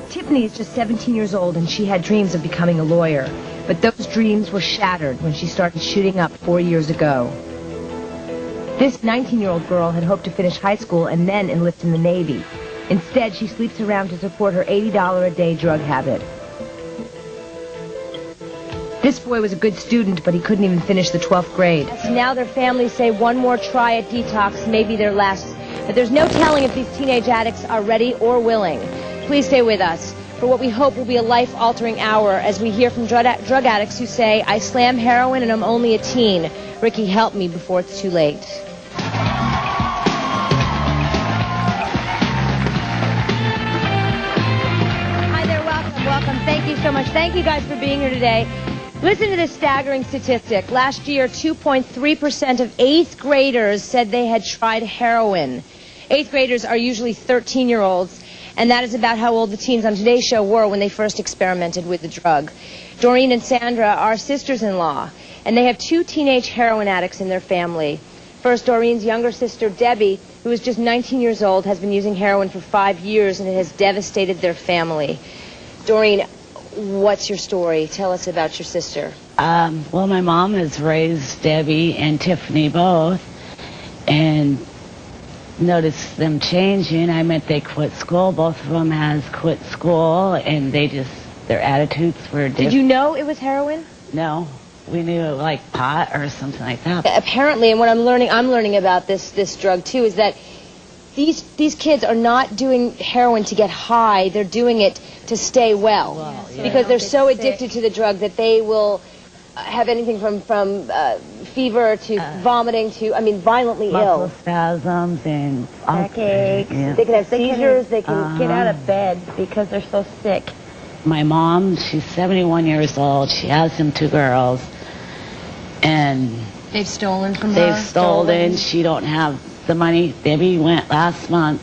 Tiffany is just 17 years old, and she had dreams of becoming a lawyer. But those dreams were shattered when she started shooting up 4 years ago. This 19-year-old girl had hoped to finish high school and then enlist in the Navy. Instead, she sleeps around to support her $80 a day drug habit. This boy was a good student, but he couldn't even finish the 12th grade. Now their families say one more try at Detox may be their last. But there's no telling if these teenage addicts are ready or willing. Please stay with us for what we hope will be a life-altering hour as we hear from drug addicts who say, I slam heroin and I'm only a teen. Rikki, help me before it's too late. Hi there, welcome. Thank you so much. Thank you guys for being here today. Listen to this staggering statistic. Last year, 2.3% of 8th graders said they had tried heroin. 8th graders are usually 13-year-olds, and that is about how old the teens on today's show were when they first experimented with the drug. Doreen and Sandra are sisters-in-law, and they have 2 teenage heroin addicts in their family. First, Doreen's younger sister, Debbie, who is just 19 years old, has been using heroin for 5 years, and it has devastated their family. Doreen, what's your story? Tell us about your sister. Well, my mom has raised Debbie and Tiffany both, and noticed them changing. I meant they quit school. Both of them has quit school, and their attitudes were different. Did you know it was heroin? No. We knew it like pot or something like that. Apparently, and what I'm learning about this drug too, is that these kids are not doing heroin to get high. They're doing it to stay well. Yeah. Because they're so addicted to the drug that they will have anything from fever to vomiting to, violently ill. Muscle spasms and backaches. Yeah. They can have seizures. They can get out of bed because they're so sick. My mom, she's 71 years old. She has them 2 girls. And they've stolen from her? They've stolen. She don't have the money. Debbie went last month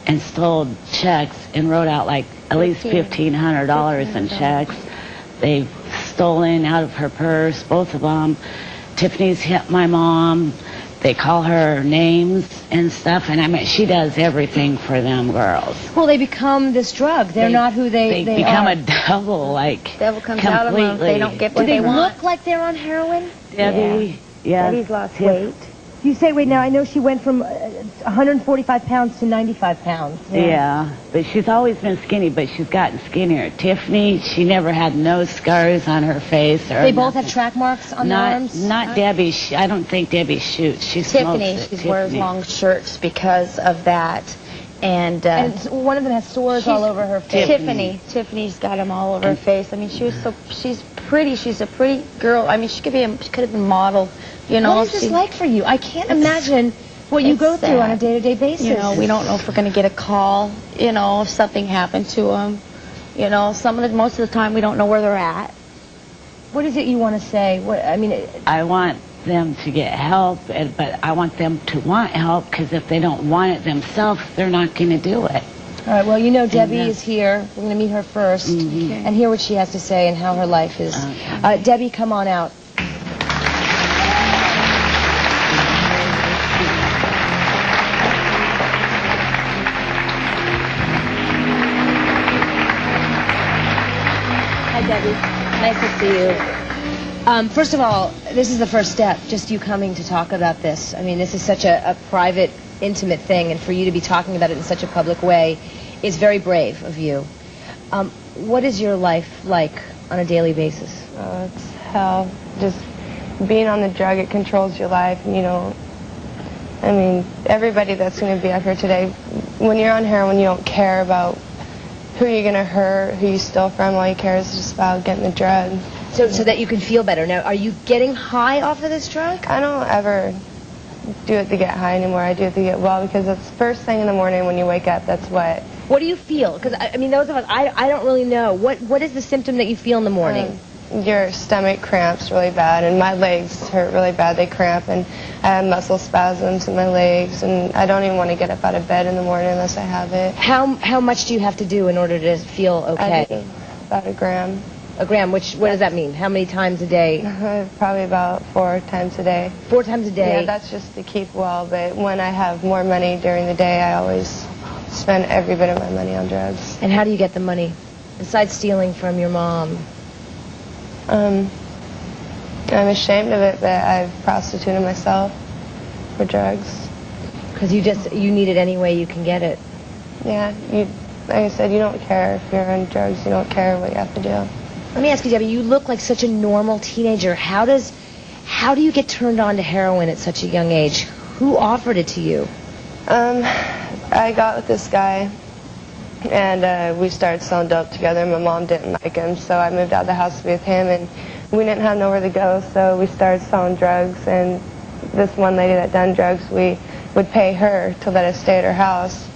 and stole checks and wrote out like at least $1,500 in checks. They've stolen out of her purse, both of them. Tiffany's hit my mom. They call her names and stuff, and she does everything for them girls. Well, they become this drug. They're not who they are. They become a devil, like, devil comes out of them. They don't get what they want. Do they look like they're on heroin? Debbie, yeah. Debbie's lost weight. You say, wait, now I know she went from 145 pounds to 95 pounds. Yeah, but she's always been skinny, but she's gotten skinnier. Tiffany, she never had no scars on her face. Or they both have track marks on their arms? Not Debbie. I don't think Debbie shoots. She Tiffany, she wears long shirts because of that. And one of them has sores all over her face. Tiffany's got them all over her face. She's pretty. She's a pretty girl. She could have been modeled. What is this like for you? I can't imagine what you go through on a day-to-day basis. We don't know if we're going to get a call, if something happened to them. Most of the time we don't know where they're at. What is it you want to say? I want them to get help, but I want them to want help, because if they don't want it themselves, they're not going to do it. All right, well, Debbie is here. We're going to meet her first and hear what she has to say and how her life is. Debbie, come on out. Hi, Debbie. Nice to see you. First of all, this is the first step, just you coming to talk about this. This is such a private, intimate thing, and for you to be talking about it in such a public way is very brave of you. What is your life like on a daily basis? It's hell. Just being on the drug, it controls your life. Everybody that's going to be up here today, when you're on heroin, you don't care about who you're going to hurt, who you steal from. All you care is just about getting the drug. So that you can feel better. Now, are you getting high off of this drug? I don't ever do it to get high anymore. I do it to get well, because it's first thing in the morning when you wake up. That's what do you feel? Because, those of us, I don't really know. What is the symptom that you feel in the morning? Your stomach cramps really bad, and my legs hurt really bad. They cramp, and I have muscle spasms in my legs, and I don't even want to get up out of bed in the morning unless I have it. How much do you have to do in order to feel okay? I do about 1 gram. 1 gram, what does that mean? How many times a day? Probably about 4 times a day. 4 times a day? Yeah, that's just to keep well, but when I have more money during the day, I always spend every bit of my money on drugs. And how do you get the money? Besides stealing from your mom? I'm ashamed of it, but I've prostituted myself for drugs. Because you need it any way you can get it. Yeah, like I said, you don't care if you're on drugs. You don't care what you have to do. Let me ask you, Debbie, you look like such a normal teenager. How do you get turned on to heroin at such a young age? Who offered it to you? I got with this guy, and we started selling dope together. My mom didn't like him, so I moved out of the house to be with him, and we didn't have nowhere to go, so we started selling drugs. And this one lady that done drugs, we would pay her to let us stay at her house.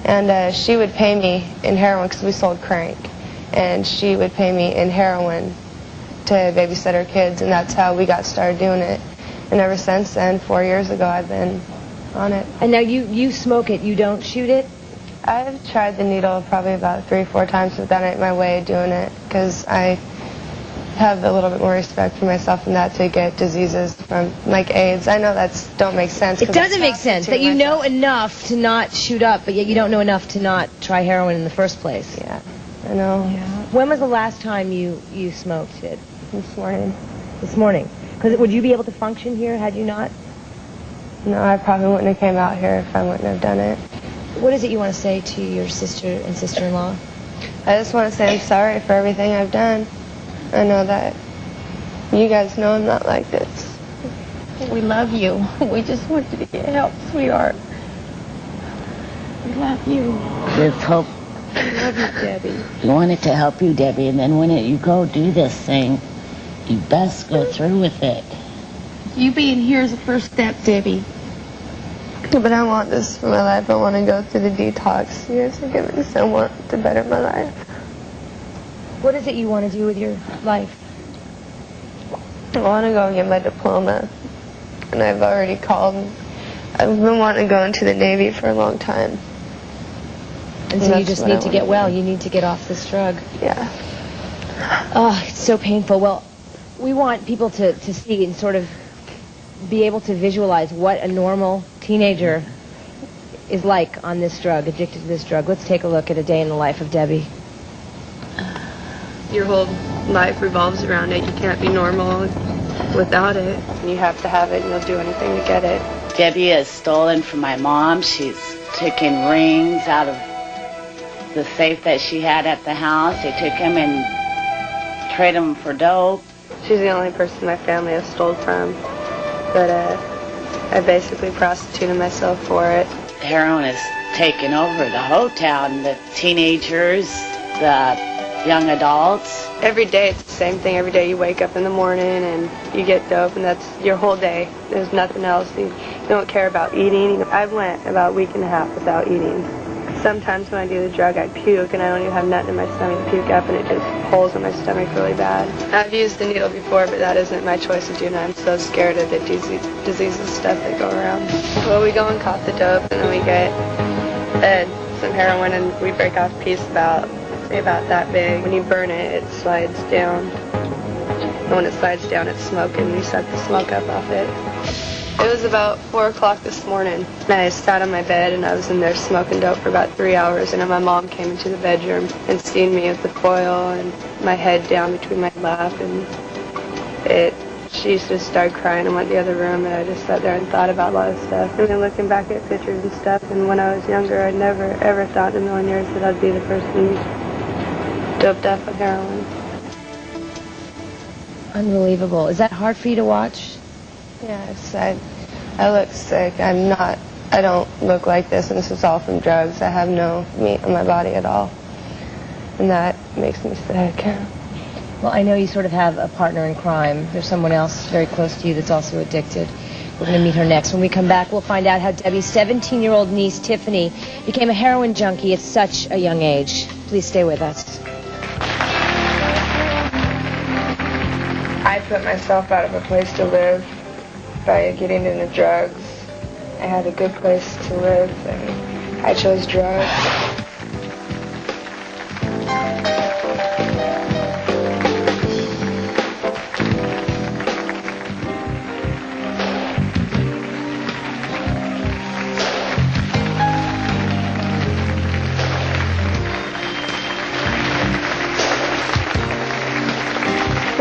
And she would pay me in heroin because we sold crank. And she would pay me in heroin to babysit her kids, and that's how we got started doing it. And ever since then, 4 years ago, I've been on it. And now you smoke it, you don't shoot it? I've tried the needle probably about 3 or 4 times, but that ain't my way of doing it, because I have a little bit more respect for myself than that to get diseases from, like AIDS. I know that don't make sense. It doesn't make sense that you know enough to not shoot up, but yet you don't know enough to not try heroin in the first place. Yeah, I know. Yeah. When was the last time you smoked it? This morning. This morning. Because would you be able to function here had you not? No, I probably wouldn't have came out here if I wouldn't have done it. What is it you want to say to your sister and sister-in-law? I just want to say I'm sorry for everything I've done. I know that you guys know I'm not like this. We love you. We just want you to get help, sweetheart. We love you. Just hope. We love you, Debbie. You wanted to help you, Debbie, and then when you go do this thing, you best go through with it. You being here is the first step, Debbie. But I want this for my life. I want to go through the detox. You guys are giving me so much to better my life. What is it you want to do with your life? I want to go and get my diploma. And I've already called. I've been wanting to go into the Navy for a long time. And so you just need to get well. You need to get off this drug. Yeah. Oh, it's so painful. Well, we want people to see and sort of be able to visualize what a normal teenager is like on this drug, addicted to this drug. Let's take a look at a day in the life of Debbie. Your whole life revolves around it. You can't be normal without it. You have to have it, and you'll do anything to get it. Debbie has stolen from my mom. She's taken rings out of the safe that she had at the house. They took them and traded them for dope. She's the only person my family has stole from. But I basically prostituted myself for it. Heroin has taken over the whole town, the teenagers, the young adults. Every day it's the same thing. Every day you wake up in the morning and you get dope, and that's your whole day. There's nothing else. You don't care about eating. I've went about a week and a half without eating. Sometimes when I do the drug, I puke, and I don't even have nothing in my stomach to puke up, and it just pulls in my stomach really bad. I've used the needle before, but that isn't my choice of doing it. I'm so scared of the diseases and stuff that go around. Well, we go and cop the dope, and then we get some heroin, and we break off a piece about that big. When you burn it, it slides down. And when it slides down, it's smoking, and you suck the smoke up off it. It was about 4 o'clock this morning, and I sat on my bed, and I was in there smoking dope for about 3 hours, and then my mom came into the bedroom and seen me with the foil and my head down between my lap, and she just started crying and went to the other room, and I just sat there and thought about a lot of stuff. And then looking back at pictures and stuff, and when I was younger, I never ever thought in a million years that I'd be the person doped up on heroin. Unbelievable. Is that hard for you to watch? Yes, I look sick. I don't look like this, and this is all from drugs. I have no meat on my body at all, and that makes me sick. Well, I know you sort of have a partner in crime. There's someone else very close to you that's also addicted. We're going to meet her next. When we come back, we'll find out how Debbie's 17-year-old niece, Tiffany, became a heroin junkie at such a young age. Please stay with us. I put myself out of a place to live by getting into drugs. I had a good place to live, and I chose drugs.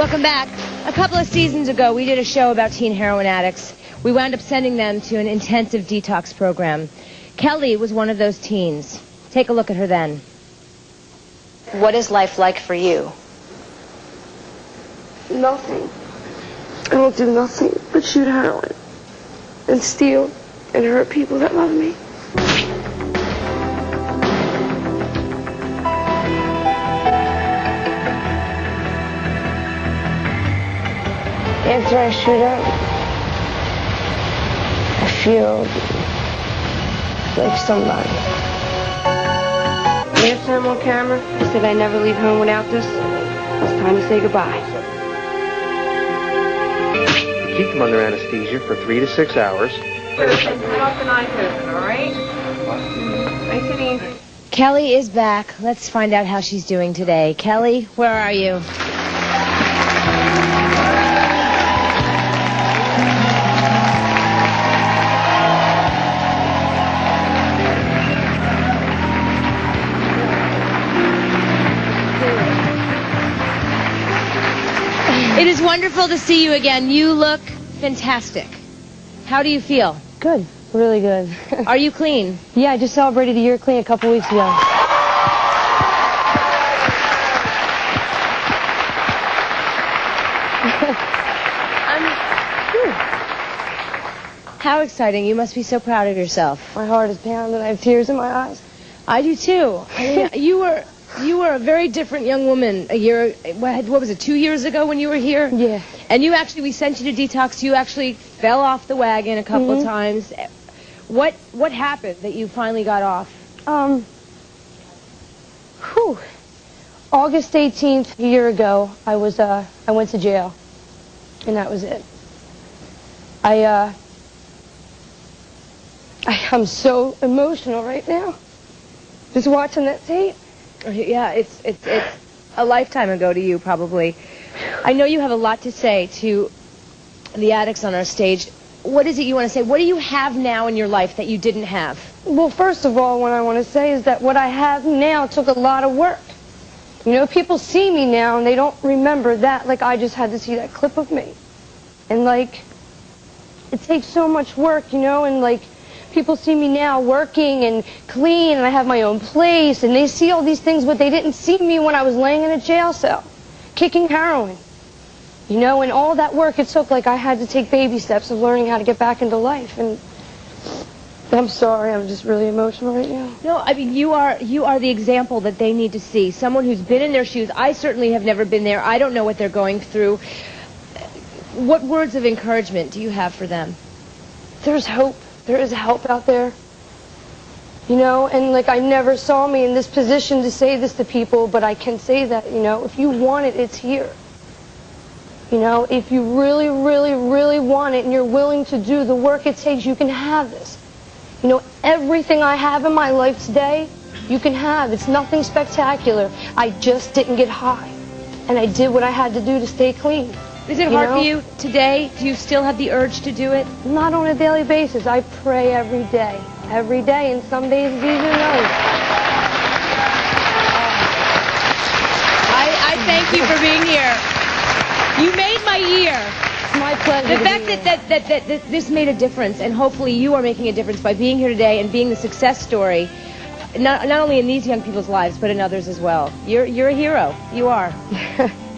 Welcome back. A couple of seasons ago, we did a show about teen heroin addicts. We wound up sending them to an intensive detox program. Kelly was one of those teens. Take a look at her then. What is life like for you? Nothing. I don't do nothing but shoot heroin and steal and hurt people that love me. After I shoot up, I feel like somebody. Last time on camera, I said I'd never leave home without this. It's time to say goodbye. Keep them under anesthesia for 3 to 6 hours. Cut off the knife open, all right? Nice and easy. Kelly is back. Let's find out how she's doing today. Kelly, where are you? It is wonderful to see you again. You look fantastic. How do you feel? Good. Really good. Are you clean? Yeah, I just celebrated a year clean a couple weeks ago. How exciting. You must be so proud of yourself. My heart is pounding. I have tears in my eyes. I do too. I mean, you were a very different young woman what was it, 2 years ago when you were here? Yeah. And we sent you to detox. You actually fell off the wagon a couple of times. What happened that you finally got off? August 18th, a year ago, I went to jail. And that was it. I'm so emotional right now. Just watching that tape. Yeah, it's a lifetime ago to you, probably. I know you have a lot to say to the addicts on our stage. What is it you want to say? What do you have now in your life that you didn't have? Well, first of all, what I want to say is that what I have now took a lot of work. You know, people see me now and they don't remember that. Like, I just had to see that clip of me. And, like, it takes so much work, you know, and, like, people see me now working and clean, and I have my own place, and they see all these things, but they didn't see me when I was laying in a jail cell, kicking heroin. You know, and all that work it took, like, I had to take baby steps of learning how to get back into life. And I'm sorry, I'm just really emotional right now. No, I mean, you are the example that they need to see. Someone who's been in their shoes. I certainly have never been there. I don't know what they're going through. What words of encouragement do you have for them? There's hope. There is help out there. You know, and like, I never saw me in this position to say this to people, but I can say that, you know, if you want it, it's here. You know, if you really, really, really want it and you're willing to do the work it takes, you can have this. You know, everything I have in my life today, you can have. It's nothing spectacular. I just didn't get high. And I did what I had to do to stay clean. Is it hard for you today? Do you still have the urge to do it? Not on a daily basis. I pray every day. Every day, and some days it's easier than others. I thank you for being here. You made my year. It's my pleasure. The fact that this made a difference, and hopefully you are making a difference by being here today and being the success story, not only in these young people's lives, but in others as well. You're a hero. You are.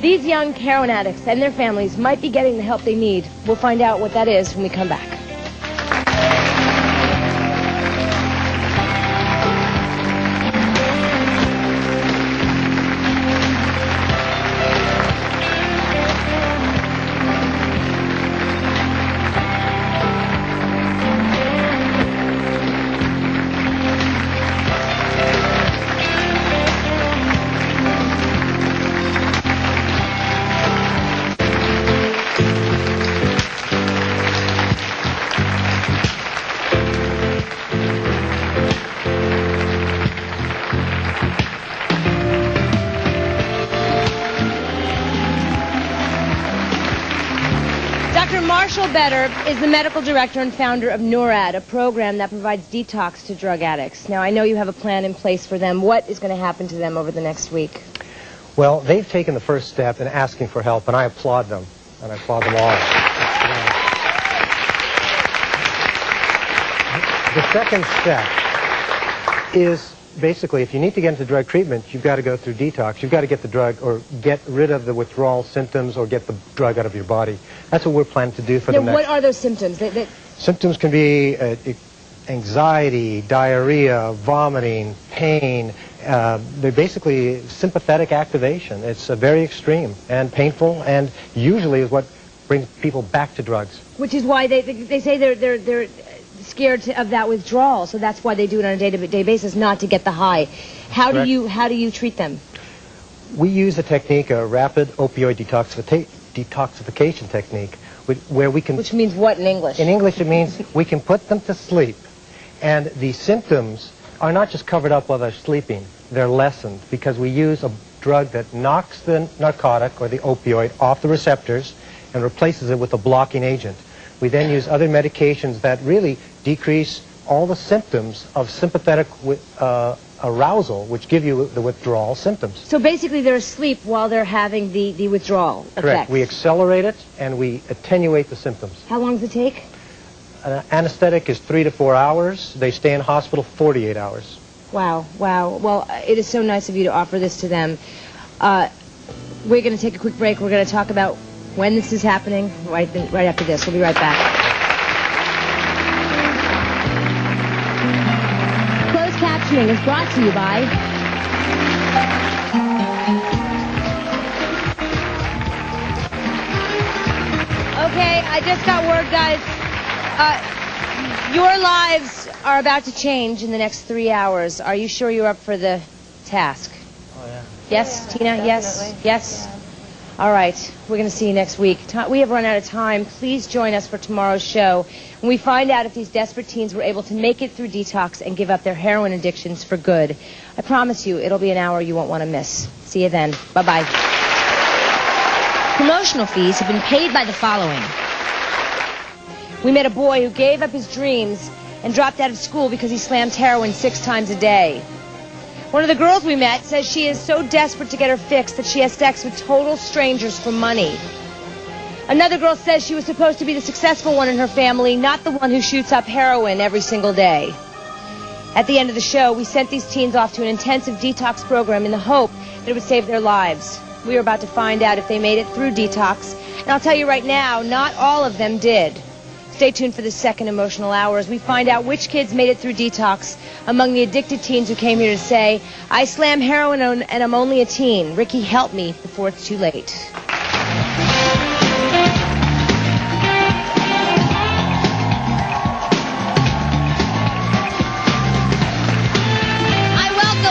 These young heroin addicts and their families might be getting the help they need. We'll find out what that is when we come back. Better is the medical director and founder of NORAD, a program that provides detox to drug addicts. Now, I know you have a plan in place for them. What is going to happen to them over the next week? Well, they've taken the first step in asking for help, and I applaud them, and I applaud them all. The second step is basically, if you need to get into drug treatment, you've got to go through detox. You've got to get the drug or get rid of the withdrawal symptoms or get the drug out of your body. That's what we're planning to do for the next. What are those symptoms? Symptoms can be anxiety, diarrhea, vomiting, pain. They're basically sympathetic activation. It's very extreme and painful, and usually is what brings people back to drugs. Which is why they say they're scared of that withdrawal, so that's why they do it on a day-to-day basis, not to get the high. How do you treat them? We use a technique, a rapid opioid detoxification technique, where we can... Which means what in English? In English, it means we can put them to sleep, and the symptoms are not just covered up while they're sleeping. They're lessened because we use a drug that knocks the narcotic or the opioid off the receptors and replaces it with a blocking agent. We then use other medications that really decrease all the symptoms of sympathetic arousal, which give you the withdrawal symptoms. So basically they're asleep while they're having the withdrawal effect. Correct. We accelerate it and we attenuate the symptoms. How long does it take? Anesthetic is 3 to 4 hours. They stay in hospital 48 hours. Wow, wow. Well, it is so nice of you to offer this to them. We're going to take a quick break. We're going to talk about when this is happening right after this. We'll be right back. Closed captioning is brought to you by Okay, I just got word, guys. Your lives are about to change in the next 3 hours. Are you sure you're up for the task? Oh, yeah. Yes, yeah, Tina? Yes? Yes? Yeah. All right. We're going to see you next week. We have run out of time. Please join us for tomorrow's show when we find out if these desperate teens were able to make it through detox and give up their heroin addictions for good. I promise you, it'll be an hour you won't want to miss. See you then. Bye-bye. Promotional fees have been paid by the following. We met a boy who gave up his dreams and dropped out of school because he slammed heroin 6 times a day. One of the girls we met says she is so desperate to get her fix that she has sex with total strangers for money. Another girl says she was supposed to be the successful one in her family, not the one who shoots up heroin every single day. At the end of the show, we sent these teens off to an intensive detox program in the hope that it would save their lives. We are about to find out if they made it through detox, and I'll tell you right now, not all of them did. Stay tuned for the second emotional hour as we find out which kids made it through detox among the addicted teens who came here to say, I slam heroin and I'm only a teen. Rikki, help me before it's too late.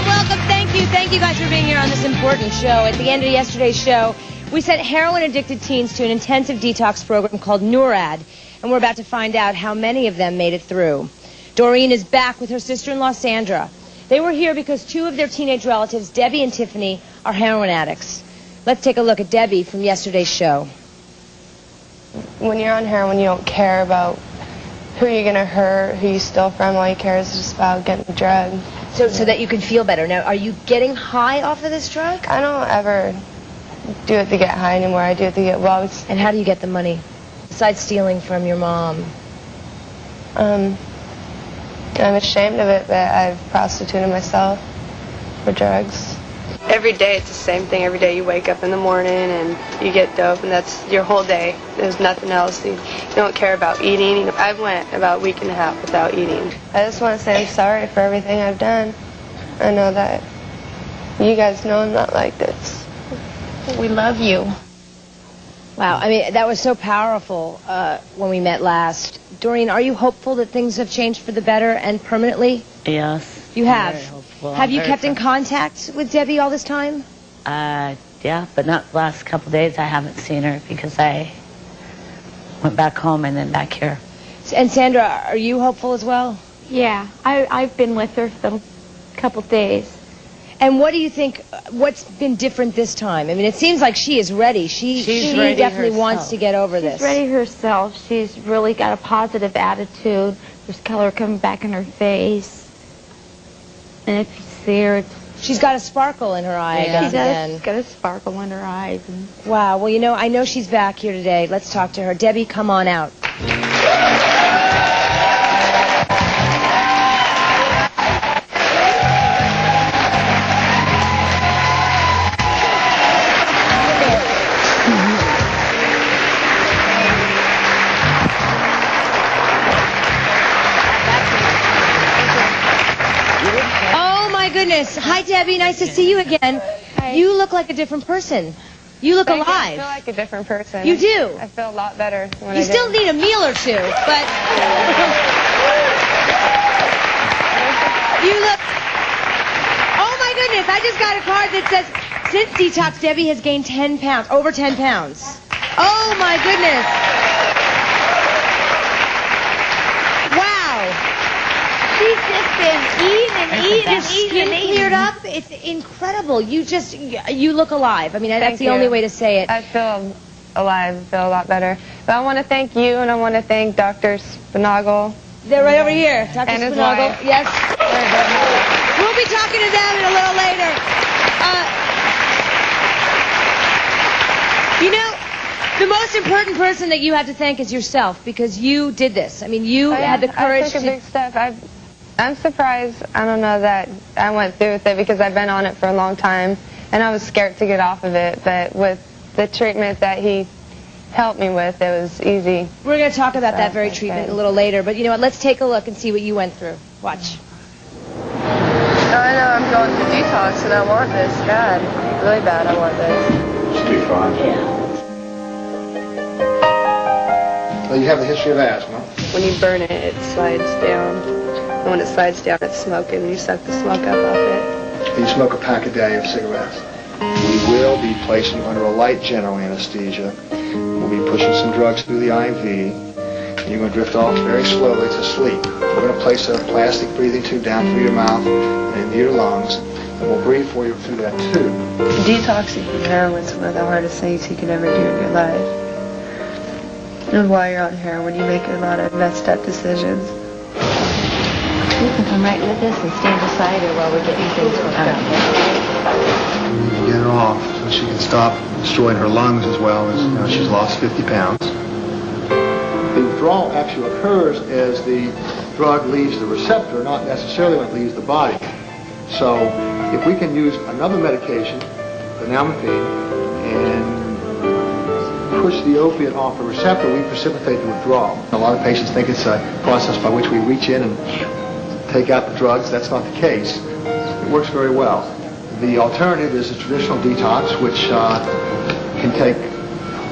Welcome. Thank you guys for being here on this important show. At the end of yesterday's show, we sent heroin-addicted teens to an intensive detox program called NORAD. And we're about to find out how many of them made it through. Doreen is back with her sister-in-law, Sandra. They were here because 2 of their teenage relatives, Debbie and Tiffany, are heroin addicts. Let's take a look at Debbie from yesterday's show. When you're on heroin, you don't care about who you're going to hurt, who you steal from. All you care is just about getting the drug. So that you can feel better. Now, are you getting high off of this drug? I don't ever do it to get high anymore. I do it to get well. And how do you get the money? Besides stealing from your mom? I'm ashamed of it, but I've prostituted myself for drugs. Every day it's the same thing. Every day you wake up in the morning and you get dope, and that's your whole day. There's nothing else. You don't care about eating. I went about a week and a half without eating. I just want to say I'm sorry for everything I've done. I know that you guys know I'm not like this. We love you. Wow, I mean, that was so powerful when we met last. Doreen, are you hopeful that things have changed for the better and permanently? Yes. You have? Very hopeful. Have you kept in contact with Debbie all this time? Yeah, but not the last couple of days. I haven't seen her because I went back home and then back here. And Sandra, are you hopeful as well? Yeah, I've been with her for a couple days. And what do you think, what's been different this time? I mean, it seems like she is ready. She ready definitely herself. wants to get over this. She's ready herself. She's really got a positive attitude. There's color coming back in her face. And if you see her, it's She's got a sparkle in her eye, I guess, again. She's got a sparkle in her eyes. Wow. Well, you know, I know she's back here today. Let's talk to her. Debbie, come on out. Goodness. Hi, Debbie. Nice to see you again. Hi. You look like a different person. You look alive. I feel like a different person. You do. I feel a lot better when You I still need a meal or two, but you look. Oh my goodness! I just got a card that says, "Since Detox, Debbie has gained 10 pounds, over 10 pounds." Oh my goodness! Wow. She's just been eating. Your skin cleared up. It's incredible. You look alive. I mean, that's the only way to say it. I feel alive. I feel a lot better. But I want to thank you, and I want to thank Dr. Sponaugle. They're right over here. Dr. And his Sponaugle. wife. Yes. We'll be talking to them in a little later. You know, the most important person that you have to thank is yourself, because you did this. I mean, you had the courage I took a big step. I'm surprised, I don't know, that I went through with it, because I've been on it for a long time, and I was scared to get off of it. But with the treatment that he helped me with, it was easy. We're going to talk about that very treatment a little later, but you know what, let's take a look and see what you went through. Watch. I know I'm going through detox, and I want this bad, really bad. I want this. Should be fine. Well, you have a history of asthma. When you burn it, it slides down. And when it slides down, it's smoking, and you suck the smoke up off it. You smoke a pack a day of cigarettes. We will be placing you under a light general anesthesia. We'll be pushing some drugs through the IV, and you're going to drift off very slowly to sleep. We're going to place a plastic breathing tube down through your mouth and into your lungs, and we'll breathe for you through that tube. Detoxing from heroin is one of the hardest things you can ever do in your life. And while you're on heroin, you make a lot of messed up decisions. You can come right with us and stand beside her while we're getting things worked out. We need to get her off so she can stop destroying her lungs, as well as, you know, she's lost 50 pounds. The withdrawal actually occurs as the drug leaves the receptor, not necessarily when it leaves the body. So if we can use another medication, phenelmethine, and push the opiate off the receptor, we precipitate the withdrawal. A lot of patients think it's a process by which we reach in and take out the drugs. That's not the case. It works very well. The alternative is a traditional detox, which can take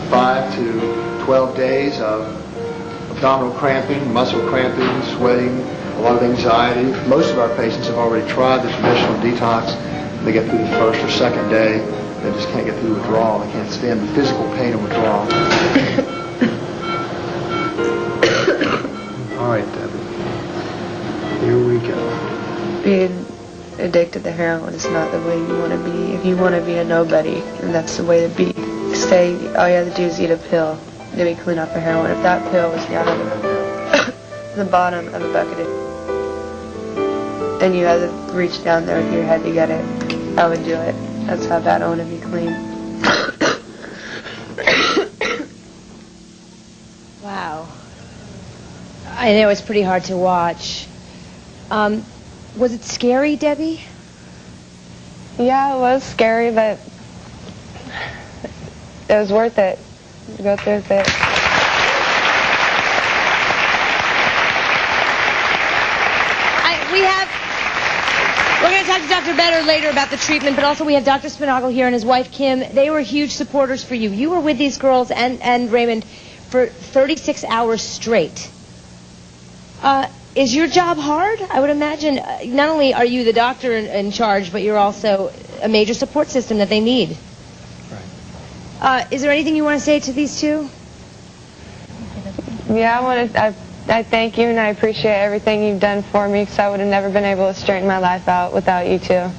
5 to 12 days of abdominal cramping, muscle cramping, sweating, a lot of anxiety. Most of our patients have already tried the traditional detox. They get through the first or second day. They just can't get through the withdrawal. They can't stand the physical pain of withdrawal. All right, Debbie. Here we go. Being addicted to heroin is not the way you want to be. If you want to be a nobody, then that's the way to be. All you have to do is eat a pill to be clean off of heroin. If that pill was down at the bottom of a bucket and you had to reach down there with your head to get it, I would do it. That's how bad I want to be clean. Wow. I know it's pretty hard to watch. Was it scary, Debbie? Yeah, it was scary, but it was worth it to go through with it. We're going to talk to Dr. Better later about the treatment, but also we have Dr. Sponaugle here and his wife, Kim. They were huge supporters for you. You were with these girls and Raymond for 36 hours straight. Is your job hard? I would imagine not only are you the doctor in charge, but you're also a major support system that they need. Right. Is there anything you want to say to these two? Yeah, I thank you and I appreciate everything you've done for me, because I would have never been able to straighten my life out without you two.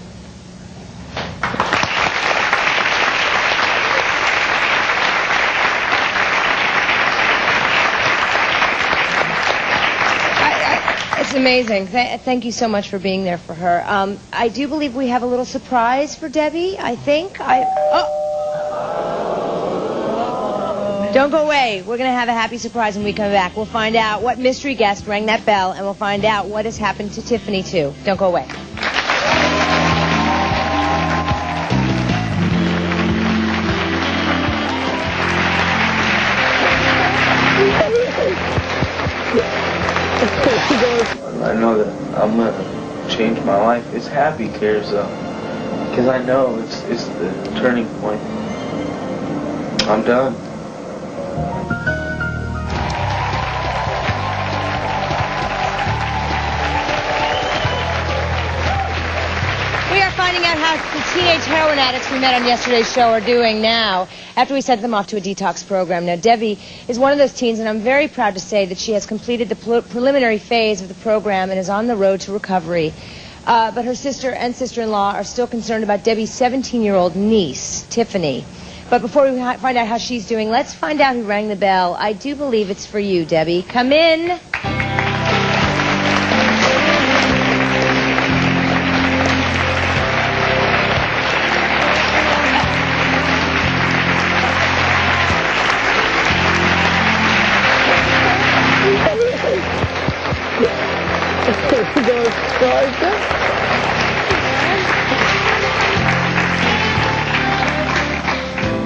amazing. Thank you so much for being there for her. I do believe we have a little surprise for Debbie, I think. Don't go away. We're going to have a happy surprise when we come back. We'll find out what mystery guest rang that bell, and we'll find out what has happened to Tiffany, too. Don't go away. I know that I'm going to change my life. It's happy cares, though, because I know it's the turning point. I'm done. We are finding out how the teenage heroin addicts we met on yesterday's show are doing now after we sent them off to a detox program. Now, Debbie is one of those teens, and I'm very proud to say that she has completed the preliminary phase of the program and is on the road to recovery. But her sister and sister-in-law are still concerned about Debbie's 17-year-old niece, Tiffany. But before we find out how she's doing, let's find out who rang the bell. I do believe it's for you, Debbie. Come in.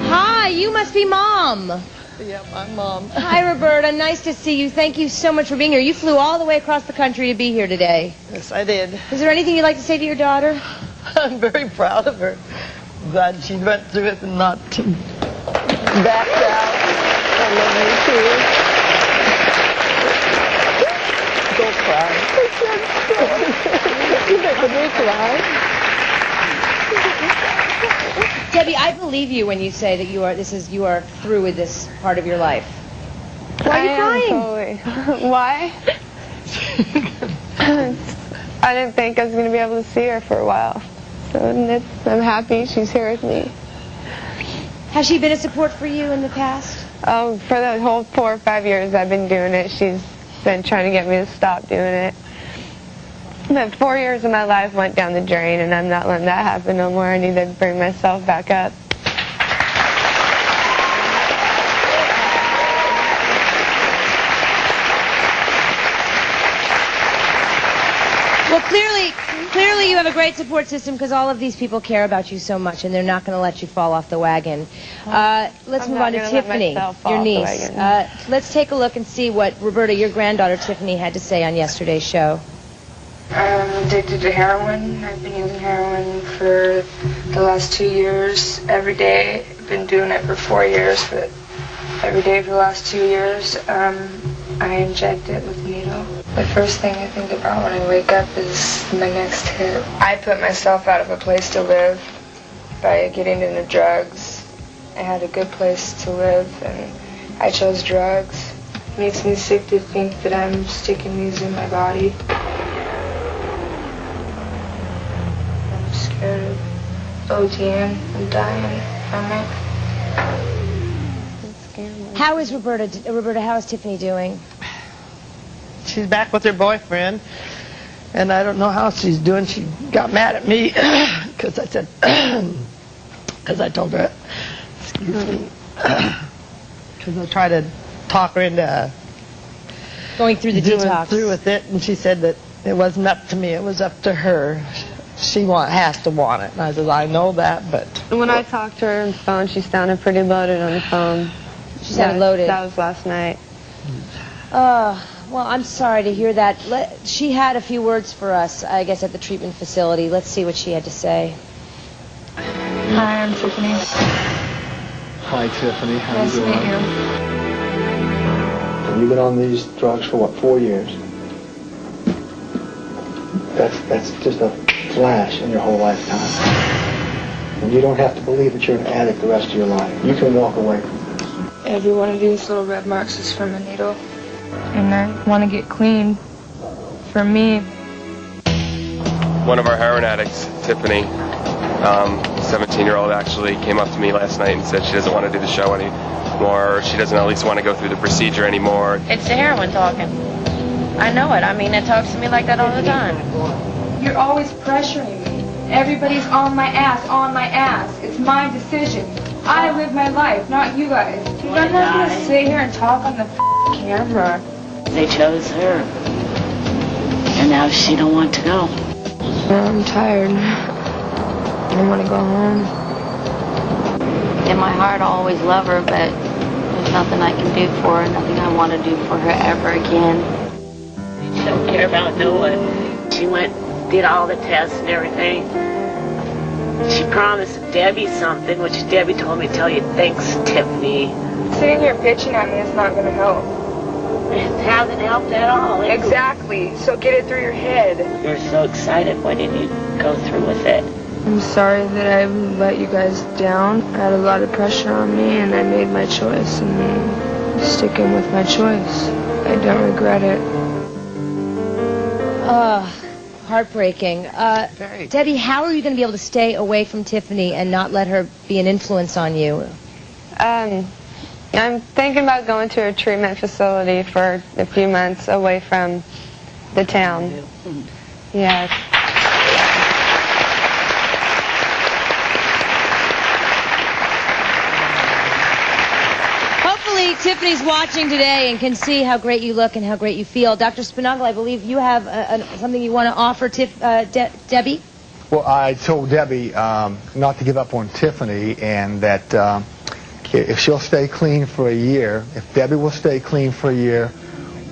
Hi, you must be Mom. Yeah, my mom. Hi, Roberta. Nice to see you. Thank you so much for being here. You flew all the way across the country to be here today. Yes, I did. Is there anything you'd like to say to your daughter? I'm very proud of her. Glad she went through it and not backed out. I love you too. Don't cry. You're making me cry. Debbie, I believe you when you say that you are through with this part of your life. Why are you crying? Totally. Why? I didn't think I was going to be able to see her for a while. So I'm happy she's here with me. Has she been a support for you in the past? Oh, for the whole 4 or 5 years I've been doing it, she's been trying to get me to stop doing it. But 4 years of my life went down the drain, and I'm not letting that happen no more. I need to bring myself back up. Well, clearly you have a great support system because all of these people care about you so much, and they're not going to let you fall off the wagon. Let's move on to Tiffany, your niece. Let's take a look and see what Roberta, your granddaughter Tiffany, had to say on yesterday's show. I'm addicted to heroin. I've been using heroin for the last 2 years, every day. I've been doing it for 4 years, but every day for the last 2 years. I inject it with a needle. The first thing I think about when I wake up is my next hit. I put myself out of a place to live by getting into drugs. I had a good place to live, and I chose drugs. It makes me sick to think that I'm sticking these in my body. Of OTN and dying from it. How is Roberta, how is Tiffany doing? She's back with her boyfriend, and I don't know how she's doing. She got mad at me because I said, because I told her, excuse me, because I tried to talk her into going through the detox. Through with it, and she said that it wasn't up to me, it was up to her. She has to want it. And I said, I know that, but... When I talked to her on the phone, she sounded pretty loaded on the phone. She sounded loaded? That was last night. Well, I'm sorry to hear that. She had a few words for us, I guess, at the treatment facility. Let's see what she had to say. Hi, I'm Tiffany. Hi, Tiffany. How Nice you doing? to meet you. And you've been on these drugs for, what, 4 years? That's just a flash in your whole lifetime. And you don't have to believe that you're an addict the rest of your life. You can walk away from this. Every one of these little red marks is from a needle. And I want to get clean. For me. One of our heroin addicts, Tiffany, 17-year-old, actually came up to me last night and said she doesn't want to do the show anymore, or she doesn't at least want to go through the procedure anymore. It's the heroin talking. I know it. I mean, it talks to me like that all the time. You're always pressuring me. Everybody's on my ass, on my ass. It's my decision. I live my life, not you guys. I'm not going to sit here and talk on the camera. They chose her. And now she don't want to go. I'm tired. I want to go home. In my heart, I always love her, but there's nothing I can do for her, nothing I want to do for her ever again. She don't care about no one. She went, did all the tests and everything. She promised Debbie something, which Debbie told me to tell you, thanks, Tiffany. Sitting here bitching at me is not going to help. It hasn't helped at all. Exactly. So get it through your head. You're so excited. Why didn't you go through with it? I'm sorry that I let you guys down. I had a lot of pressure on me, and I made my choice, and I'm sticking with my choice. I don't regret it. Heartbreaking. Debbie, how are you going to be able to stay away from Tiffany and not let her be an influence on you? I'm thinking about going to a treatment facility for a few months away from the town. Yeah. Hopefully Tiffany's watching today and can see how great you look and how great you feel. Dr. Sponaugle, I believe you have something you want to offer Debbie? Well, I told Debbie not to give up on Tiffany, and that if she'll stay clean for a year, if Debbie will stay clean for a year,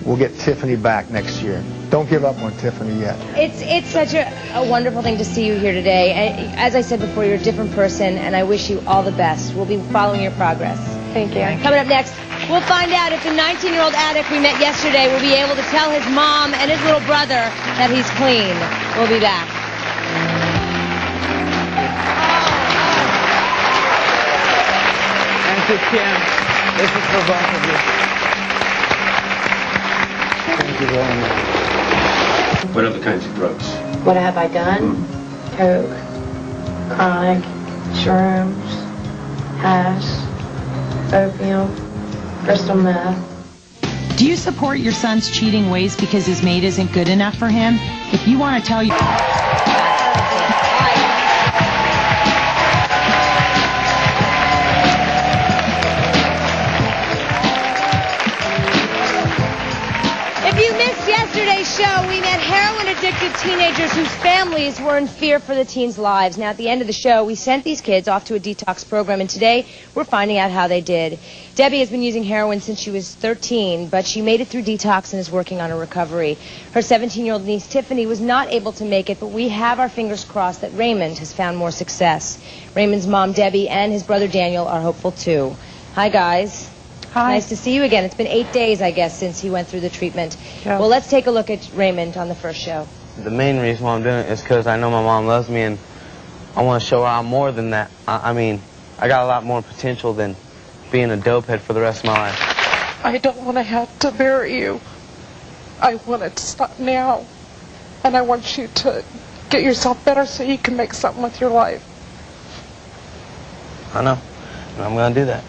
we'll get Tiffany back next year. Don't give up on Tiffany yet. It's such a wonderful thing to see you here today. As I said before, you're a different person, and I wish you all the best. We'll be following your progress. Thank you. Coming up next, we'll find out if the 19-year-old addict we met yesterday will be able to tell his mom and his little brother that he's clean. We'll be back. Thank you, Kim. This is for both of you. Thank you very much. What other kinds of drugs? What have I done? Coke, chronic, shrooms, hash, opium, crystal meth. Do you support your son's cheating ways because his mate isn't good enough for him? If you want to tell you... Yesterday's show, we met heroin-addicted teenagers whose families were in fear for the teens' lives. Now, at the end of the show, we sent these kids off to a detox program, and today we're finding out how they did. Debbie has been using heroin since she was 13, but she made it through detox and is working on her recovery. Her 17-year-old niece, Tiffany, was not able to make it, but we have our fingers crossed that Raymond has found more success. Raymond's mom, Debbie, and his brother, Daniel, are hopeful, too. Hi, guys. Hi. Nice to see you again. It's been 8 days, I guess, since he went through the treatment. Yeah. Well, let's take a look at Raymond on the first show. The main reason why I'm doing it is because I know my mom loves me, and I want to show her I'm more than that. I mean, I got a lot more potential than being a dopehead for the rest of my life. I don't want to have to bury you. I want it to stop now. And I want you to get yourself better so you can make something with your life. I know. And I'm going to do that.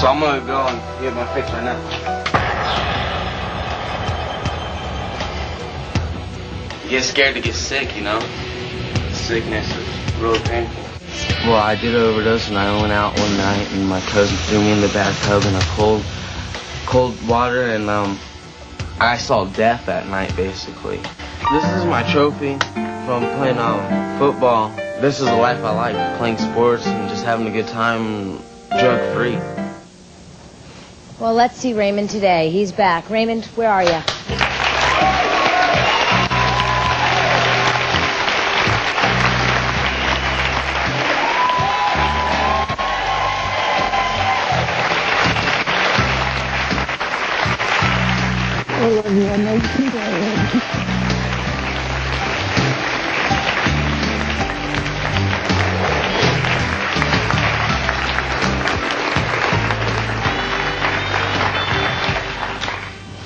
So I'm going to go and get my fix right now. You get scared to get sick, you know? Sickness is really painful. Well, I did overdose, and I went out one night, and my cousin threw me in the bathtub in a cold water, and I saw death that night, basically. This is my trophy from playing football. This is the life I like, playing sports and just having a good time, drug-free. Well, let's see Raymond today. He's back. Raymond, where are you?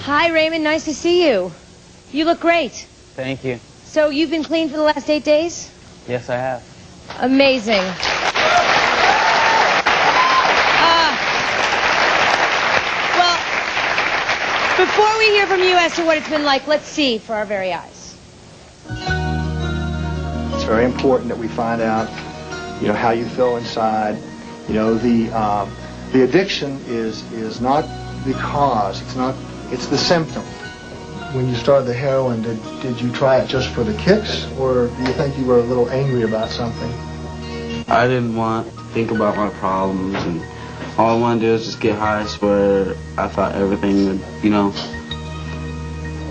Hi, Raymond. Nice to see you. You look great. Thank you. So you've been clean for the last 8 days? Yes, I have. Amazing. Well, Before we hear from you as to what it's been like, let's see for our very eyes. It's very important that we find out, you know, how you feel inside. You know, the addiction is not the cause. It's the symptom. When you started the heroin, did you try it just for the kicks, or do you think you were a little angry about something? I didn't want to think about my problems, and all I wanted to do was just get high. I swear, I thought everything would, you know,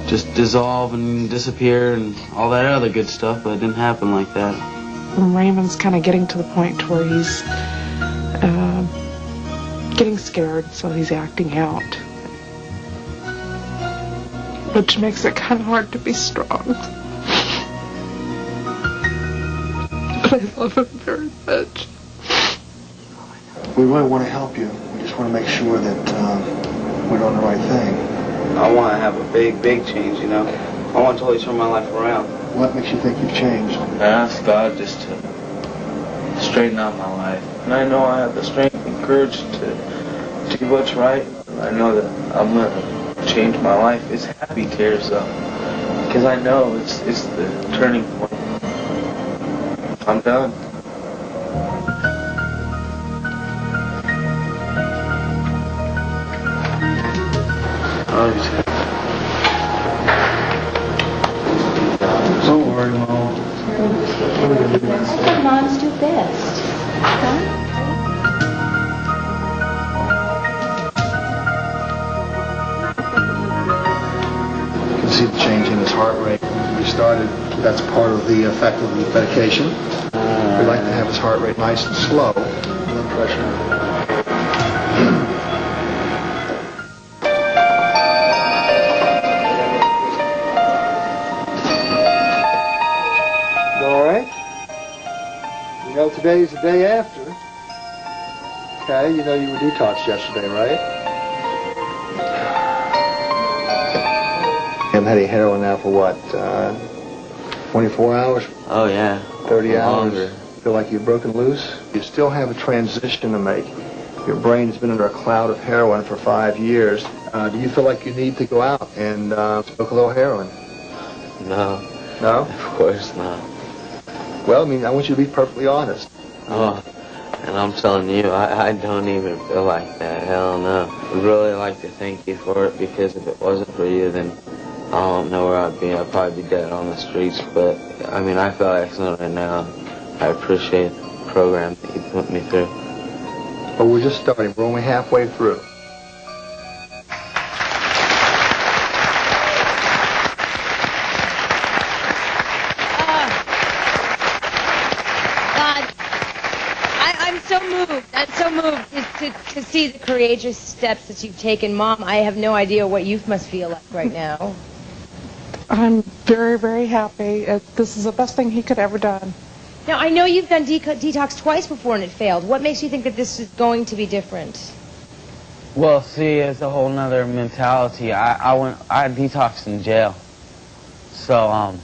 just dissolve and disappear and all that other good stuff, but it didn't happen like that. Raymond's kind of getting to the point where he's getting scared, so he's acting out. Which makes it kind of hard to be strong. But I love him very much. We really want to help you. We just want to make sure that we're doing the right thing. I want to have a big, big change, you know. I want to totally turn my life around. What makes you think you've changed? I asked God just to straighten out my life. And I know I have the strength and courage to do what's right. I know that I'm going to change my life. It's happy tears, though. Because I know it's the turning point. I'm done. I love you too. Don't worry, Mom. That's what moms do best. Huh? You can see the change in his heart rate. When we started, that's part of the effect of the medication. We like to have his heart rate nice and slow. Blood pressure. Today's the day after. Okay, you know you were detoxed yesterday, right? You haven't had any heroin now for what, 24 hours? Oh, yeah. 30 hours? Longer. Feel like you've broken loose? You still have a transition to make. Your brain's been under a cloud of heroin for 5 years. Do you feel like you need to go out and smoke a little heroin? No. No? Of course not. Well, I mean, I want you to be perfectly honest. Oh, and I'm telling you, I don't even feel like that. Hell no. I'd really like to thank you for it, because if it wasn't for you, then I don't know where I'd be. I'd probably be dead on the streets. But, I mean, I feel excellent right now. I appreciate the program that you put me through. But we're just starting. We're only halfway through. I'm so moved to see the courageous steps that you've taken. Mom, I have no idea what you must feel like right now. I'm very, very happy. This is the best thing he could ever done. Now, I know you've done detox twice before and it failed. What makes you think that this is going to be different? Well, see, it's a whole nother mentality. I detoxed in jail. So,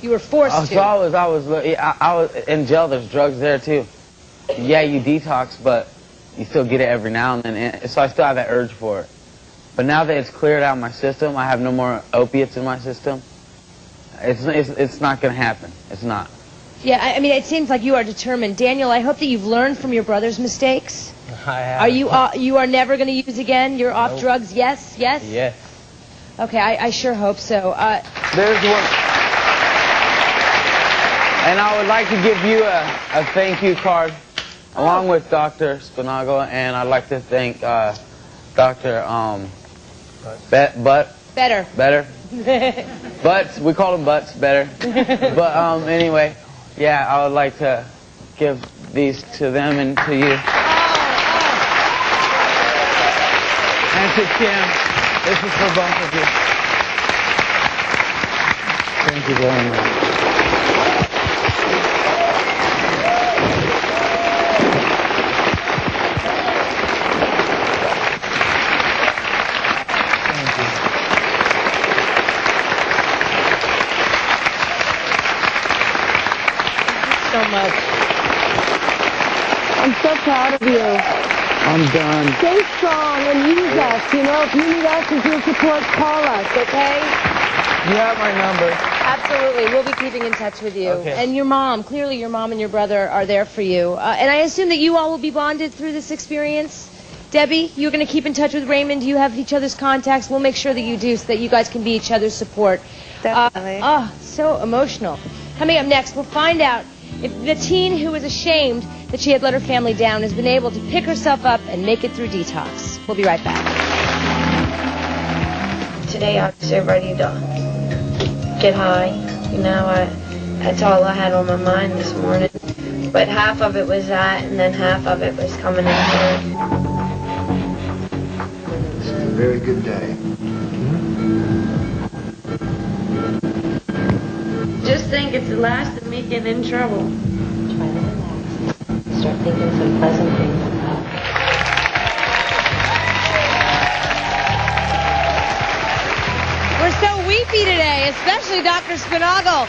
you were forced to. So I was in jail. There's drugs there too. Yeah, you detox, but you still get it every now and then. So I still have that urge for it. But now that it's cleared out of my system, I have no more opiates in my system. It's not going to happen. It's not. Yeah, I mean, it seems like you are determined. Daniel, I hope that you've learned from your brother's mistakes. I have. Are you are never going to use again? You're off drugs? Yes? Yes? Yes. Okay, I sure hope so. There's one. And I would like to give you a thank you card, along with Dr. Sponaugle, and I'd like to thank Dr. Better. Butts, we call him Butts, better. But anyway, yeah, I would like to give these to them and to you. And to Kim. This is for both of you. Thank you very much. I'm so proud of you. I'm done. Stay strong and use us. You know, if you need us as your support, call us, okay? You have my number. Absolutely. We'll be keeping in touch with you. Okay. And your mom, clearly your mom and your brother are there for you. And I assume that you all will be bonded through this experience. Debbie, you're going to keep in touch with Raymond. Do you have each other's contacts? We'll make sure that you do so that you guys can be each other's support. Definitely. So emotional. Coming up next, we'll find out if the teen who was ashamed that she had let her family down has been able to pick herself up and make it through Detox. We'll be right back. Today I was so ready to get high. You know, that's all I had on my mind this morning. But half of it was that, and then half of it was coming in here. It's a very good day. Just think it's the last of me getting in trouble. Try to relax. Start thinking some pleasant things about it. We're so weepy today, especially Dr. Sponaugle.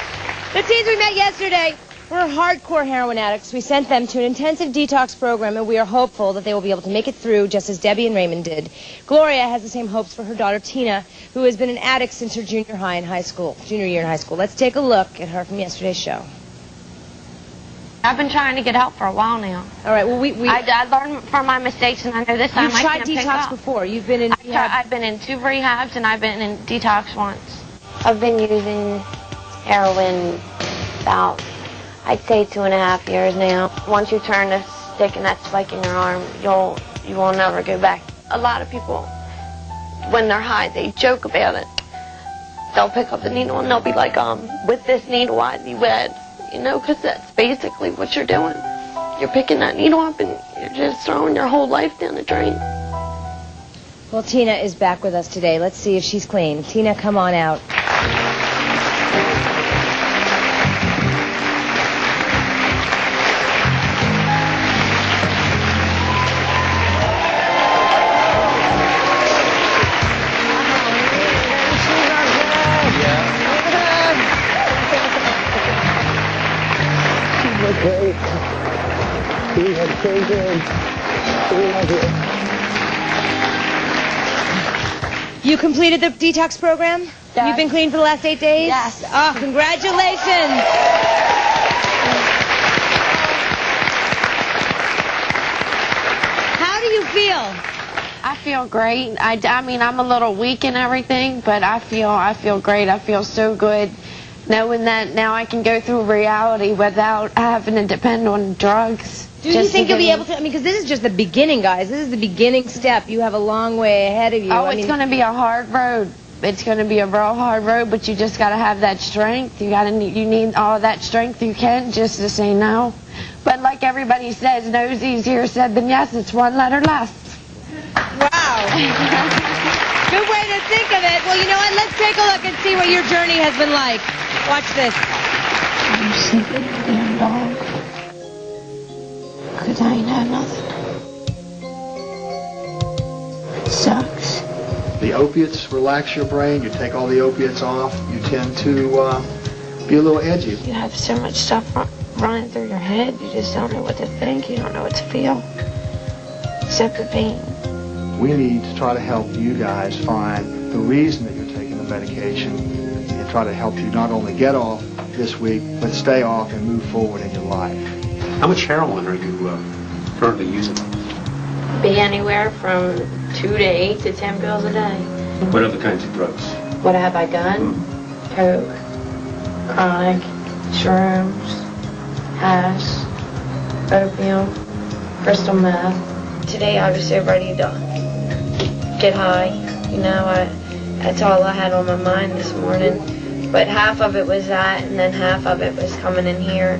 The teens we met yesterday were hardcore heroin addicts. We sent them to an intensive detox program, and we are hopeful that they will be able to make it through just as Debbie and Raymond did. Gloria has the same hopes for her daughter Tina, who has been an addict since her junior year in high school. Let's take a look at her from yesterday's show. I've been trying to get help for a while now. All right, well, I learned from my mistakes, and I know this time You've I tried can't pick detox up. before. You've been in rehab. I've been in 2 rehabs, and I've been in detox once. I've been using heroin about, I'd say, 2.5 years now. Once you turn the stick and that spike in your arm, you will never go back. A lot of people, when they're high, they joke about it. They'll pick up the needle and they'll be like, with this needle I'd be wed. You know, because that's basically what you're doing. You're picking that needle up and you're just throwing your whole life down the drain. Well, Tina is back with us today. Let's see if she's clean. Tina, come on out. Great. You are so good. We love you. You completed the detox program? Yes. You've been clean for the last 8 days? Yes. Oh, congratulations. How do you feel? I feel great. I mean, I'm a little weak and everything, but I feel great. I feel so good. Knowing that now I can go through reality without having to depend on drugs. Do you think you'll be able to? I mean, because this is just the beginning, guys. This is the beginning step. You have a long way ahead of you. Oh, it's going to be a hard road. It's going to be a real hard road, but you just got to have that strength. You need all that strength you can just to say no. But like everybody says, no's easier said than yes. It's one letter less. Wow. Good way to think of it. Well, you know what? Let's take a look and see what your journey has been like. Watch this. I'm sick of being dog. Because I ain't had nothing. It sucks. The opiates relax your brain. You take all the opiates off, you tend to be a little edgy. You have so much stuff running through your head, you just don't know what to think, you don't know what to feel, except the pain. We need to try to help you guys find the reason that you're taking the medication and try to help you not only get off this week, but stay off and move forward in your life. How much heroin are you currently using? Be anywhere from 2 to 8 to 10 pills a day. What other kinds of drugs? What have I done? Coke, chronic, shrooms, hash, opium, crystal meth. Today I was so ready to get high. You know, that's all I had on my mind this morning. But half of it was that, and then half of it was coming in here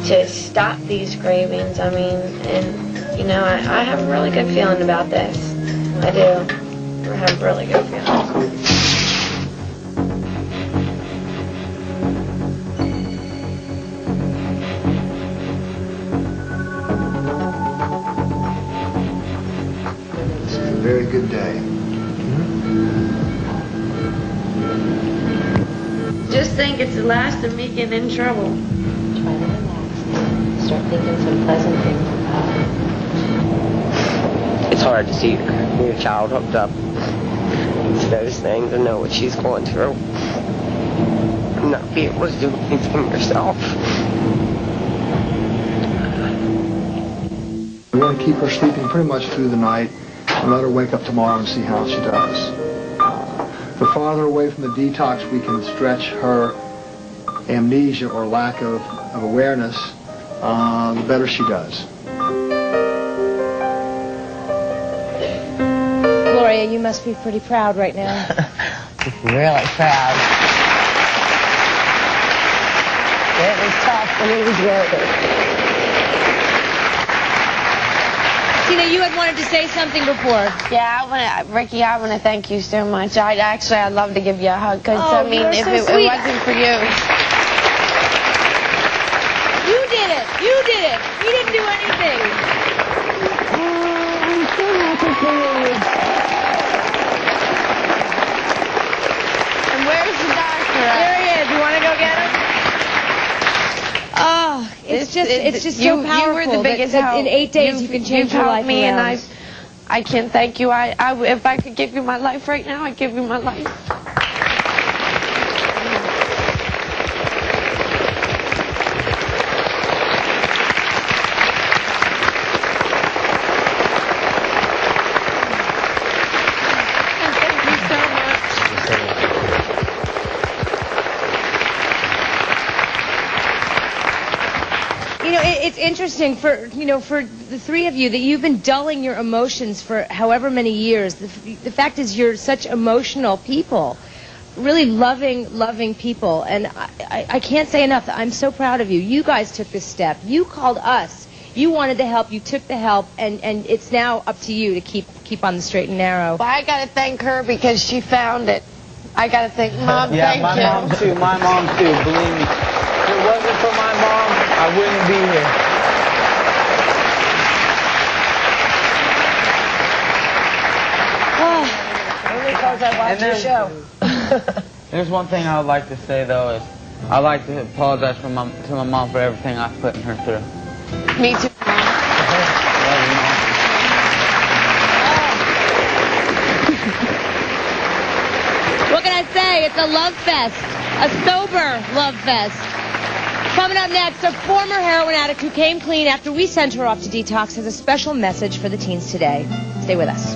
to stop these cravings. I mean, and you know, I have a really good feeling about this. I do. I have a really good feeling. It's a very good day. Just think it's the last of me getting in trouble. Try to relax. Start thinking some pleasant things about it. hard to see your child hooked up to those things and know what she's going through. And not be able to do anything yourself. We want to keep her sleeping pretty much through the night and let her wake up tomorrow and see how she does. The farther away from the detox we can stretch her amnesia or lack of awareness, the better she does. Gloria, you must be pretty proud right now. Really proud. It was tough, but it was worth it. Tina, you had wanted to say something before. Yeah, Rikki, I want to thank you so much. I'd love to give you a hug, because, Oh, I mean, you're if so it sweet. wasn't for you. You did it. You did it. We didn't do anything. I'm so happy for you. And where's the doctor at? There he is. You want to go get him? Oh, it's just so powerful. You were the biggest that help. in 8 days you can change you've your helped life me, around. and I can't thank you. If I could give you my life right now, I'd give you my life. It's interesting for the three of you that you've been dulling your emotions for however many years. The fact is, you're such emotional people, really loving people, and I can't say enough that I'm so proud of you. You guys took this step. You called us. You wanted the help. You took the help, and it's now up to you to keep on the straight and narrow. Well, I got to thank her because she found it. I got to thank Mom. Yeah, thank my you. mom too. My mom too. Believe me, if it wasn't for my mom, I wouldn't be here. Only because I watched your show. There's one thing I would like to say though is I'd like to apologize to my mom for everything I've put her through. Me too. What can I say? It's a love fest, a sober love fest. Coming up next, a former heroin addict who came clean after we sent her off to detox has a special message for the teens today. Stay with us.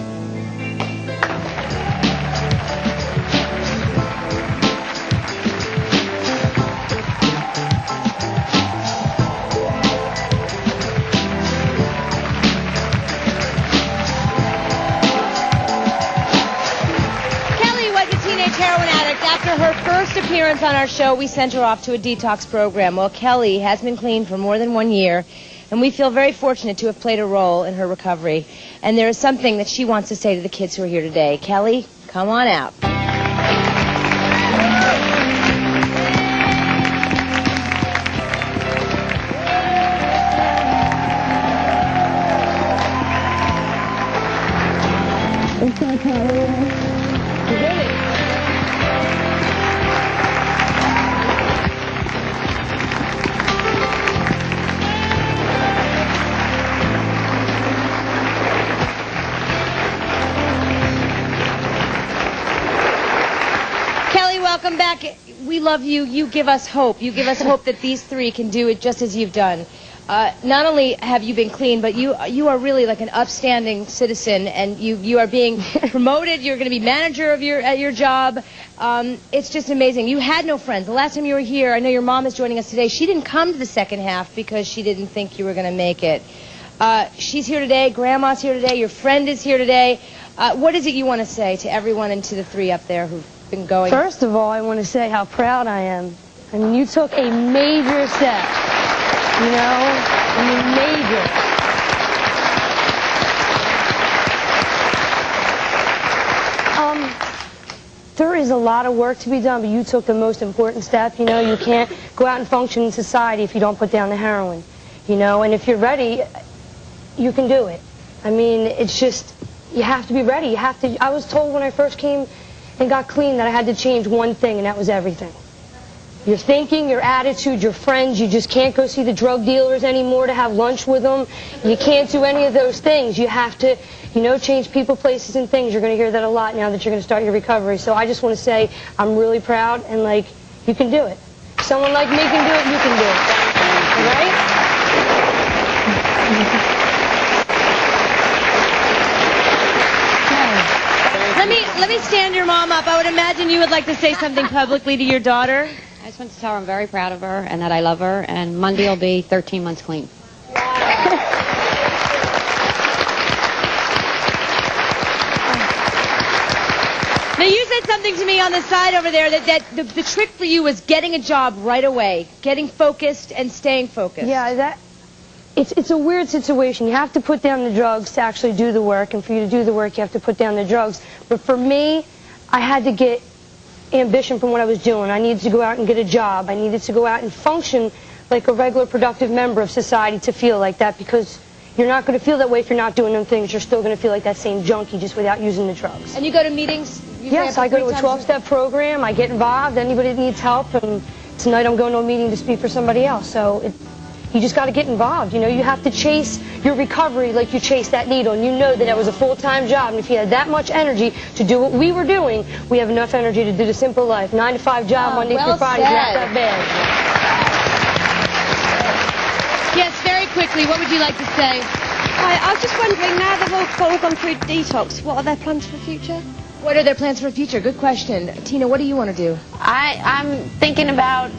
After her first appearance on our show, we sent her off to a detox program. Well, Kelly has been clean for more than 1 year, and we feel very fortunate to have played a role in her recovery. And there is something that she wants to say to the kids who are here today. Kelly, come on out. It's okay. You did it. Welcome back. We love you. You give us hope. You give us hope that these three can do it just as you've done. Not only have you been clean, but you are really like an upstanding citizen, and you are being promoted. You're going to be manager of your job. It's just amazing. You had no friends. The last time you were here, I know your mom is joining us today. She didn't come to the second half because she didn't think you were going to make it. She's here today. Grandma's here today. Your friend is here today. What is it you want to say to everyone and to the three up there who've been going? First of all, I want to say how proud I am. I mean, you took a major step, you know? I mean, major. There is a lot of work to be done, but you took the most important step. You know, you can't go out and function in society if you don't put down the heroin, you know? And if you're ready, you can do it. I mean, it's just, you have to be ready. You have to. I was told when I first came and got clean that I had to change one thing, and that was everything. your thinking, your attitude, your friends. You just can't go see the drug dealers anymore to have lunch with them. You can't do any of those things. You have to, you know, change people, places, and things. You're going to hear that a lot now that you're going to start your recovery. So I just want to say I'm really proud, and, like, you can do it. If someone like me can do it, you can do it. All right? Let me stand your mom up. I would imagine you would like to say something publicly to your daughter. I just want to tell her I'm very proud of her and that I love her, and Monday will be 13 months clean. Now, you said something to me on the side over there that the trick for you was getting a job right away, getting focused and staying focused. Yeah, it's a weird situation. You have to put down the drugs to actually do the work, and for you to do the work, you have to put down the drugs. But for me, I had to get ambition from what I was doing. I needed to go out and get a job. I needed to go out and function like a regular productive member of society to feel like that, because you're not going to feel that way if you're not doing them things. You're still going to feel like that same junkie just without using the drugs. And you go to meetings? Yes, I go to a 12-step program. I get involved. Anybody that needs help, and tonight I'm going to a meeting to speak for somebody else. So you just got to get involved. You know, you have to chase your recovery like you chase that needle, and you know that was a full-time job, and if you had that much energy to do what we were doing, we have enough energy to do the simple life. 9-to-5 job, Monday through Friday, not that bad. Yes, very quickly, what would you like to say? Hi, I was just wondering, now that we've all gone through detox, what are their plans for the future? What are their plans for the future? Good question. Tina, what do you want to do? I'm thinking about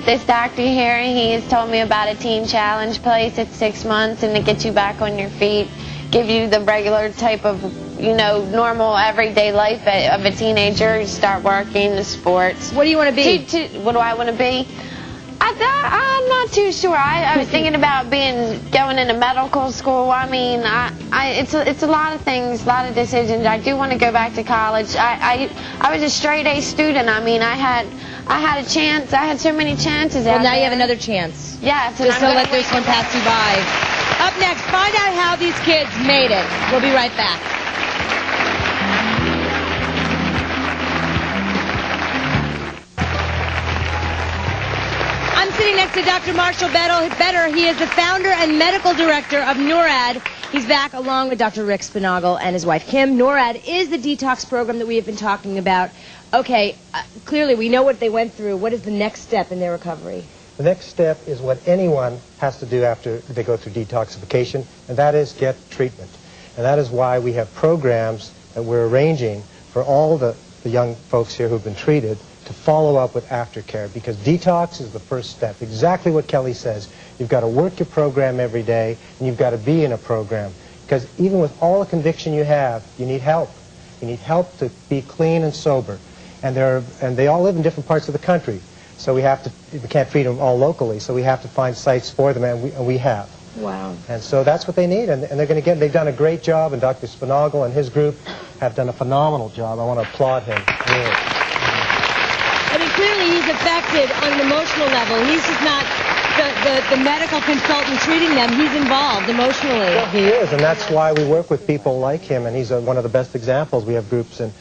this doctor here. He has told me about a teen challenge place. It's 6 months, and it gets you back on your feet, give you the regular type of, you know, normal everyday life of a teenager. You start working, the sports. What do you want to be? What do I want to be? I'm not too sure. I was thinking about going into medical school. I mean, it's a lot of things, a lot of decisions. I do want to go back to college. I was a straight A student. I mean, I had a chance. I had so many chances. Well, now you have another chance. Yes. Just don't let this one pass you by. Up next, find out how these kids made it. We'll be right back. I'm sitting next to Dr. Marshall Better. He is the founder and medical director of NORAD. He's back along with Dr. Rick Sponaugle and his wife, Kim. NORAD is the detox program that we have been talking about. Okay, clearly we know what they went through. What is the next step in their recovery? The next step is what anyone has to do after they go through detoxification, and that is get treatment. And that is why we have programs that we're arranging for all the young folks here who've been treated to follow up with aftercare, because detox is the first step. Exactly what Kelly says. You've got to work your program every day, and you've got to be in a program. Because even with all the conviction you have, you need help. You need help to be clean and sober. And they all live in different parts of the country. So we can't treat them all locally, so we have to find sites for them, and we have. Wow. And so that's what they need, and they're going to get. They've done a great job, and Dr. Sponaugle and his group have done a phenomenal job. I want to applaud him. Really. I mean, clearly he's affected on an emotional level. He's just not the medical consultant treating them. He's involved emotionally. Well, he is, and that's why we work with people like him, and he's one of the best examples. We have groups in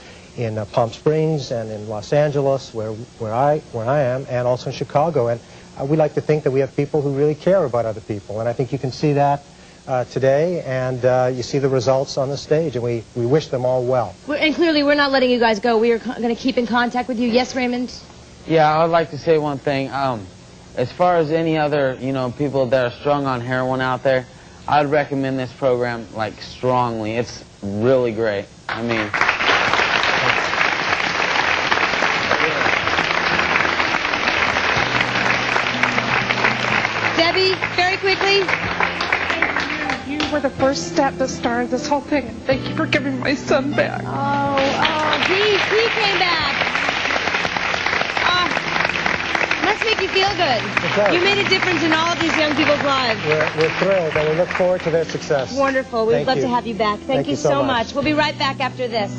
Palm Springs and in Los Angeles, where I am, and also in Chicago. And we like to think that we have people who really care about other people, and I think you can see that today, and you see the results on the stage, and we wish them all well. And clearly we're not letting you guys go. We are going to keep in contact with you. Yes, Raymond? Yeah, I would like to say one thing. As far as any other, people that are strung on heroin out there, I'd recommend this program, like, strongly. It's really great. I mean... Debbie, very quickly. Thank you. You were the first step that started this whole thing. And thank you for giving my son back. He came back. Must make you feel good. You made a difference in all of these young people's lives. We're thrilled, and we look forward to their success. Wonderful. We'd love to have you back. Thank you so much. We'll be right back after this.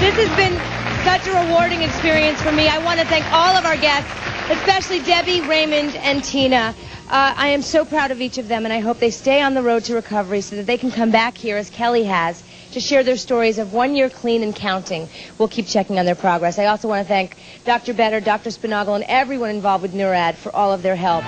This has been such a rewarding experience for me. I want to thank all of our guests, especially Debbie, Raymond, and Tina. I am so proud of each of them, and I hope they stay on the road to recovery so that they can come back here, as Kelly has, to share their stories of 1 year clean and counting. We'll keep checking on their progress. I also want to thank Dr. Better, Dr. Sponaugle, and everyone involved with NEURAD for all of their help.